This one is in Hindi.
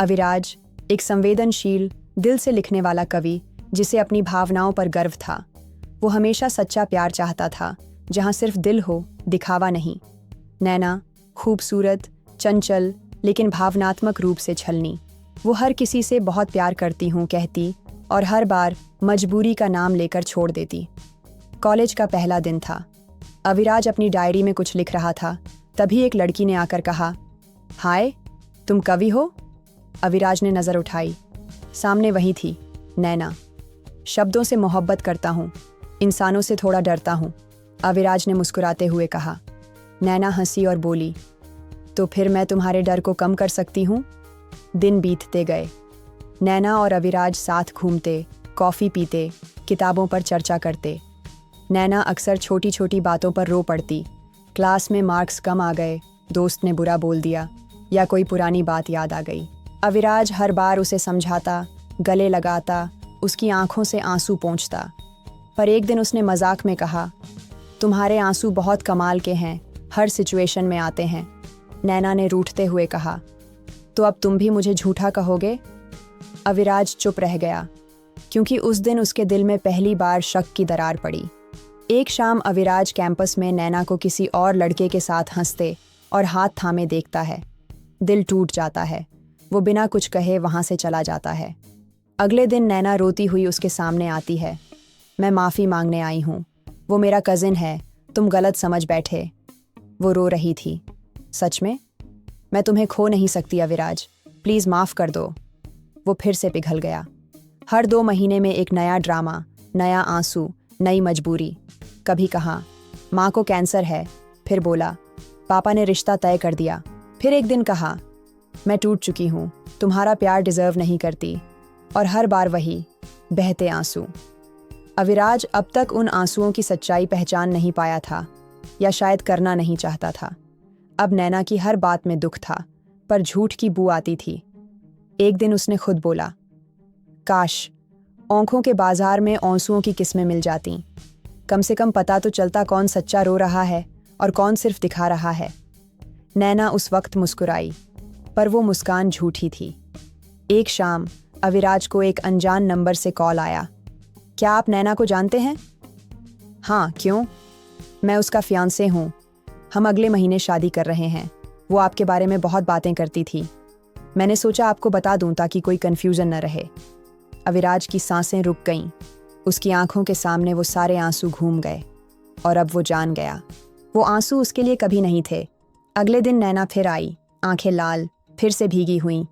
अविराज एक संवेदनशील, दिल से लिखने वाला कवि जिसे अपनी भावनाओं पर गर्व था। वो हमेशा सच्चा प्यार चाहता था, जहाँ सिर्फ दिल हो, दिखावा नहीं। नैना खूबसूरत, चंचल, लेकिन भावनात्मक रूप से छलनी। वो हर किसी से बहुत प्यार करती हूँ कहती और हर बार मजबूरी का नाम लेकर छोड़ देती। कॉलेज का पहला दिन था। अविराज अपनी डायरी में कुछ लिख रहा था, तभी एक लड़की ने आकर कहा, हाय, तुम कवि हो? अविराज ने नज़र उठाई। सामने वही थी, नैना। शब्दों से मोहब्बत करता हूँ, इंसानों से थोड़ा डरता हूँ, अविराज ने मुस्कुराते हुए कहा। नैना हंसी और बोली, तो फिर मैं तुम्हारे डर को कम कर सकती हूँ। दिन बीतते गए। नैना और अविराज साथ घूमते, कॉफ़ी पीते, किताबों पर चर्चा करते। नैना अक्सर छोटी छोटी बातों पर रो पड़ती। क्लास में मार्क्स कम आ गए, दोस्त ने बुरा बोल दिया, या कोई पुरानी बात याद आ गई। अविराज हर बार उसे समझाता, गले लगाता, उसकी आंखों से आंसू पोंछता। पर एक दिन उसने मजाक में कहा, तुम्हारे आंसू बहुत कमाल के हैं, हर सिचुएशन में आते हैं। नैना ने रूठते हुए कहा, तो अब तुम भी मुझे झूठा कहोगे? अविराज चुप रह गया, क्योंकि उस दिन उसके दिल में पहली बार शक की दरार पड़ी। एक शाम अविराज कैंपस में नैना को किसी और लड़के के साथ हंसते और हाथ थामे देखता है। दिल टूट जाता है। वो बिना कुछ कहे वहाँ से चला जाता है। अगले दिन नैना रोती हुई उसके सामने आती है। मैं माफ़ी मांगने आई हूँ, वो मेरा कज़िन है, तुम गलत समझ बैठे। वो रो रही थी। सच में? मैं तुम्हें खो नहीं सकती अविराज, प्लीज़ माफ़ कर दो। वो फिर से पिघल गया। हर 2 महीने में एक नया ड्रामा, नया आंसू, नई मजबूरी। कभी कहा, माँ को कैंसर है, फिर बोला, पापा ने रिश्ता तय कर दिया। फिर एक दिन कहा, मैं टूट चुकी हूँ, तुम्हारा प्यार डिज़र्व नहीं करती। और हर बार वही, बहते आंसू। अविराज अब तक उन आंसुओं की सच्चाई पहचान नहीं पाया था, या शायद करना नहीं चाहता था। अब नैना की हर बात में दुख था, पर झूठ की बू आती थी। एक दिन उसने खुद बोला, काश आँखों के बाजार में आंसुओं की किस्में मिल जातीं। कम से कम पता तो चलता कौन सच्चा रो रहा है और कौन सिर्फ दिखा रहा है। नैना उस वक्त मुस्कुराई, पर वो मुस्कान झूठी थी। एक शाम अविराज को एक अनजान नंबर से कॉल आया। क्या आप नैना को जानते हैं? हाँ, क्यों? मैं उसका फियांसे हूँ। हम अगले महीने शादी कर रहे हैं। वो आपके बारे में बहुत बातें करती थी। मैंने सोचा आपको बता दूं ताकि कोई कन्फ्यूजन न रहे। अविराज की सांसें रुक गईं। उसकी आंखों के सामने वो सारे आंसू घूम गए। और अब वो जान गया, वो आंसू उसके लिए कभी नहीं थे। अगले दिन नैना फिर आई, आंखें लाल, फिर से भीगी हुईं,